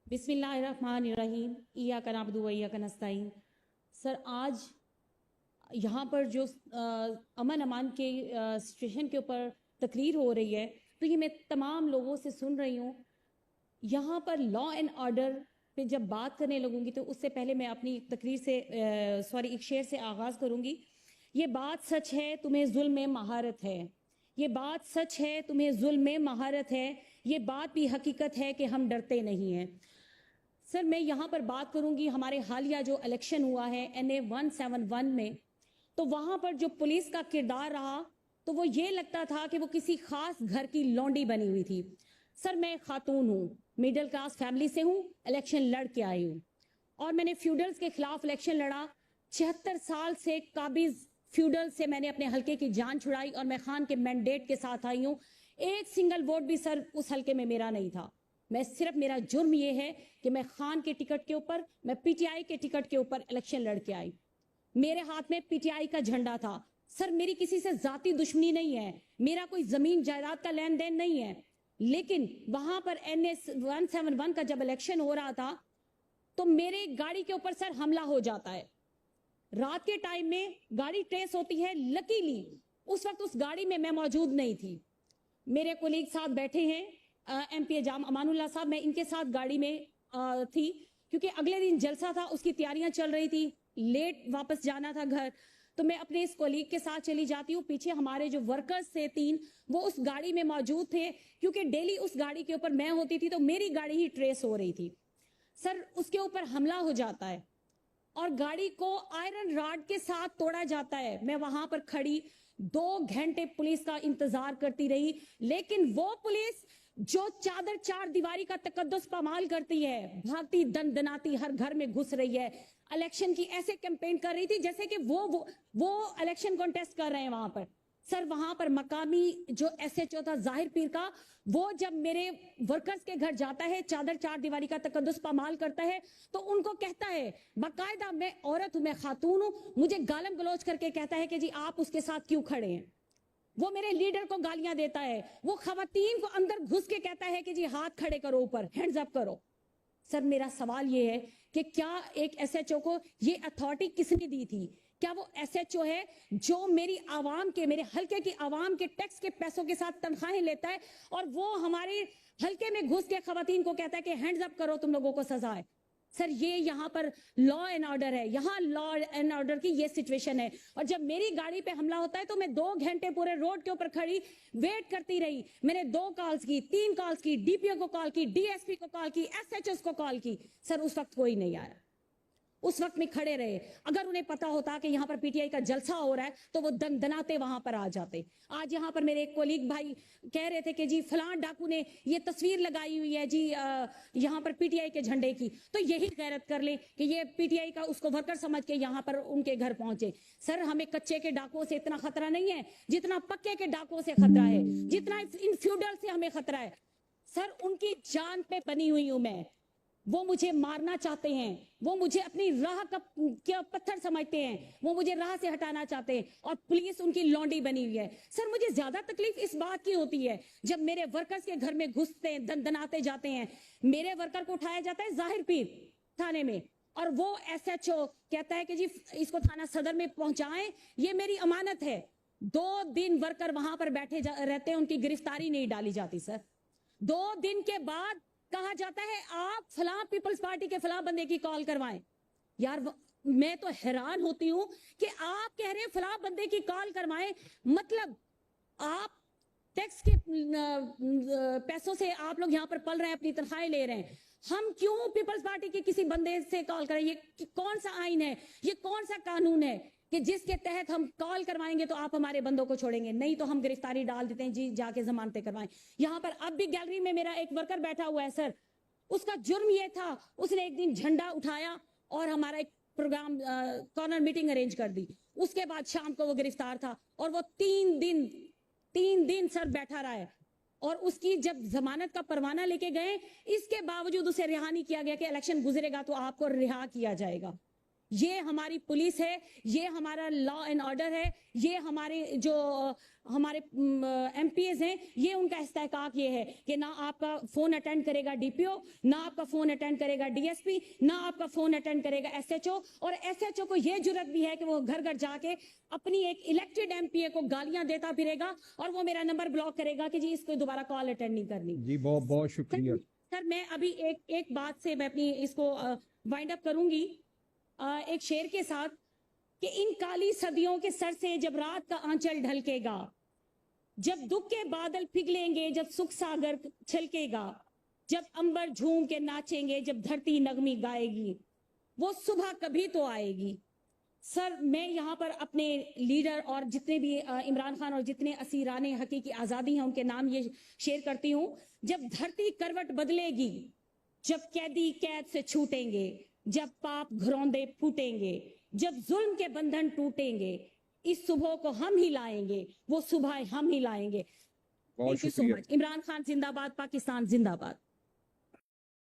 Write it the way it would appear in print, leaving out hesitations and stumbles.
बिस्मिल्लाहिर्रहमानिर्रहीम इय्याका नअबुदु व इय्याका नस्तईन। सर, आज यहाँ पर जो अमन अमान के सिचुएशन के ऊपर तकरीर हो रही है, तो ये मैं तमाम लोगों से सुन रही हूँ। यहाँ पर लॉ एंड ऑर्डर पे जब बात करने लगूंगी तो उससे पहले मैं अपनी तकरीर से एक शेर से आगाज़ करूंगी। ये बात सच है, तुम्हें जुल्म में महारत है। ये बात सच है, तुम्हें जुल्म में महारत है। ये बात भी हकीकत है कि हम डरते नहीं हैं। सर, मैं यहाँ पर बात करूंगी हमारे हालिया जो इलेक्शन हुआ है NA 171 में, तो वहाँ पर जो पुलिस का किरदार रहा तो वो ये लगता था कि वो किसी खास घर की लौंडी बनी हुई थी। सर, मैं खातून हूँ, मिडिल क्लास फैमिली से हूँ, इलेक्शन लड़ के आई हूँ और मैंने फ्यूडल्स के खिलाफ इलेक्शन लड़ा। 76 साल से काबिज फ्यूडल से मैंने अपने हल्के की जान छुड़ाई और मैं खान के मैंडेट के साथ आई हूँ। एक सिंगल वोट भी सर उस हल्के में मेरा नहीं था। मैं सिर्फ, मेरा जुर्म ये है कि मैं खान के टिकट के ऊपर, मैं PTI के टिकट के ऊपर इलेक्शन लड़ के आई। मेरे हाथ में PTI का झंडा था। सर, मेरी किसी से जाती दुश्मनी नहीं है, मेरा कोई जमीन जायदाद का लेन देन नहीं है, लेकिन वहां पर NA 171 का जब इलेक्शन हो रहा था तो मेरे गाड़ी के ऊपर सर हमला हो जाता है। रात के टाइम में गाड़ी ट्रेस होती है। लकीली उस वक्त उस गाड़ी में मैं मौजूद नहीं थी। मेरे कोलीग साथ बैठे हैं, MP एजाम अमानुल्लाह साहब, मैं इनके साथ गाड़ी में थी क्योंकि अगले दिन जलसा था, उसकी तैयारियां चल रही थी, लेट वापस जाना था घर। तो मैं अपने इस कोलीग के साथ चली जाती हूँ। पीछे हमारे जो वर्कर्स थे 3, वो उस गाड़ी में मौजूद थे क्योंकि डेली उस गाड़ी के ऊपर मैं होती थी तो मेरी गाड़ी ही ट्रेस हो रही थी। सर, उसके ऊपर हमला हो जाता है और गाड़ी को आयरन रॉड के साथ तोड़ा जाता है। मैं वहां पर खड़ी 2 घंटे पुलिस का इंतजार करती रही, लेकिन वो पुलिस जो चादर चार दीवारी का तकद्दुस पामाल करती है, भागती दनदनाती हर घर में घुस रही है, इलेक्शन की ऐसे कैंपेन कर रही थी जैसे कि वो इलेक्शन कॉन्टेस्ट कर रहे हैं वहां पर। सर, वहां पर मकामी जो SHO था जाहिर पीर का, वो जब मेरे वर्कर्स के घर जाता है, चादर चार दीवारी का तकद्दुस पामाल करता है, तो उनको कहता है बाकायदा, मैं औरत हूं, मैं खातून हूं, मुझे गालम गलौज करके कहता है कि जी आप उसके साथ क्यों खड़े हैं। वो मेरे लीडर को गालियां देता है, वो खवातीन को अंदर घुस के कहता है कि जी हाथ खड़े करो, ऊपर हैंड्स अप करो। सर, मेरा सवाल ये है कि क्या एक SHO को ये अथॉरिटी किसने दी थी? क्या वो SHO है जो मेरी आवाम के, मेरे हल्के की आवाम के टैक्स के पैसों के साथ तनख्वाहें लेता है और वो हमारे हल्के में घुस के खवातीन को कहता है कि हैंड्स अप करो, तुम लोगों को सजा है? सर, ये यहाँ पर लॉ एंड ऑर्डर है, यहाँ लॉ एंड ऑर्डर की ये सिचुएशन है। और जब मेरी गाड़ी पे हमला होता है तो मैं 2 घंटे पूरे रोड के ऊपर खड़ी वेट करती रही। मैंने 2 कॉल्स की, 3 कॉल्स की, DPO को कॉल की, DSP को कॉल की, SHOs को कॉल की। सर, उस वक्त कोई नहीं आया। उस वक्त में खड़े रहे। अगर उन्हें पता होता कि यहाँ पर PTI का जलसा हो रहा है तो वो दनाते वहां पर आ जाते। आज यहाँ पर मेरे एक कोलीग भाई कह रहे थे कि जी फलां डाकू ने ये तस्वीर लगाई हुई है जी यहाँ पर PTI के झंडे की, तो यही गैरत कर ले कि ये PTI का उसको वर्कर समझ के यहाँ पर उनके घर पहुंचे। सर, हमें कच्चे के डाकुओं से इतना खतरा नहीं है जितना पक्के के डाकुओं से खतरा है, जितना इन फ्यूडल से हमें खतरा है। सर, उनकी जान पे बनी हुई हूं मैं। वो मुझे मारना चाहते हैं, वो मुझे अपनी राह का पत्थर समझते हैं, वो मुझे राह से हटाना चाहते हैं और पुलिस उनकी लौंडी बनी हुई है। सर, मुझे ज्यादा तकलीफ इस बात की होती है जब मेरे वर्कर्स के घर में घुसते हैं, दनाते जाते हैं। मेरे वर्कर को उठाया जाता है जाहिर पीर थाने में और वो SHO कहता है कि जी इसको थाना सदर में पहुंचाएं, ये मेरी अमानत है। 2 दिन वर्कर वहां पर बैठे रहते हैं, उनकी गिरफ्तारी नहीं डाली जाती। सर, 2 दिन के बाद कहा जाता है आप फलां पीपल्स पार्टी के फलां बंदे की कॉल करवाएं। यार, मैं तो हैरान होती हूं कि आप कह रहे हैं फलां बंदे की कॉल करवाएं, मतलब आप टैक्स के पैसों से आप लोग यहाँ पर पल रहे हैं, अपनी तनख्वाहें ले रहे हैं। हम क्यों पीपल्स पार्टी के किसी बंदे से कॉल करें? ये कौन सा आइन है, ये कौन सा कानून है कि जिसके तहत हम कॉल करवाएंगे तो आप हमारे बंदों को छोड़ेंगे? नहीं तो हम गिरफ्तारी डाल देते हैं, जी जाके जमानतें करवाएं। यहाँ पर अब भी गैलरी में मेरा एक वर्कर बैठा हुआ है। सर, उसका जुर्म यह था, उसने एक दिन झंडा उठाया और हमारा एक प्रोग्राम कॉर्नर मीटिंग अरेंज कर दी। उसके बाद शाम को वो गिरफ्तार था और वो 3 दिन सर बैठा रहा है और उसकी जब जमानत का परवाना लेके गए, इसके बावजूद उसे रिहा नहीं किया गया कि इलेक्शन गुजरेगा तो आपको रिहा किया जाएगा। یہ ہماری پولیس ہے, یہ ہمارا لا اینڈ آرڈر ہے, یہ ہمارے جو ہمارے ایم پی ایز ہیں, یہ ان کا استحقاق یہ ہے کہ نہ آپ کا فون اٹینڈ کرے گا ڈی پی او, نہ آپ کا فون اٹینڈ کرے گا ڈی ایس پی, نہ آپ کا فون اٹینڈ کرے گا ایس ایچ او. اور ایس ایچ او کو یہ جرت بھی ہے کہ وہ گھر گھر جا کے اپنی ایک الیکٹڈ ایم پی اے کو گالیاں دیتا پھرے گا اور وہ میرا نمبر بلاک کرے گا کہ جی اس کو دوبارہ کال اٹینڈ نہیں کرنی. جی بہت بہت شکریہ. سر میں ابھی ایک بات سے میں اپنی اس کو وائنڈ اپ کروں گی ایک شعر کے ساتھ کہ ان کالی صدیوں کے سر سے جب رات کا آنچل ڈھلکے گا, جب دکھ کے بادل پگھلیں گے, جب سکھ ساگر چھلکے گا, جب انبر جھوم کے ناچیں گے, جب دھرتی نغمی گائے گی, وہ صبح کبھی تو آئے گی. سر میں یہاں پر اپنے لیڈر اور جتنے بھی عمران خان اور جتنے اسیران حقیقی آزادی ہیں ان کے نام یہ شیئر کرتی ہوں. جب دھرتی کروٹ بدلے گی, جب قیدی قید سے چھوٹیں گے, جب پاپ گھروندے پھوٹیں گے, جب ظلم کے بندھن ٹوٹیں گے, اس صبح کو ہم ہی لائیں گے, وہ صبح ہم ہی لائیں گے. بہت تھینک یو سو شکریہ. مچ. عمران خان زندہ باد, پاکستان زندہ باد.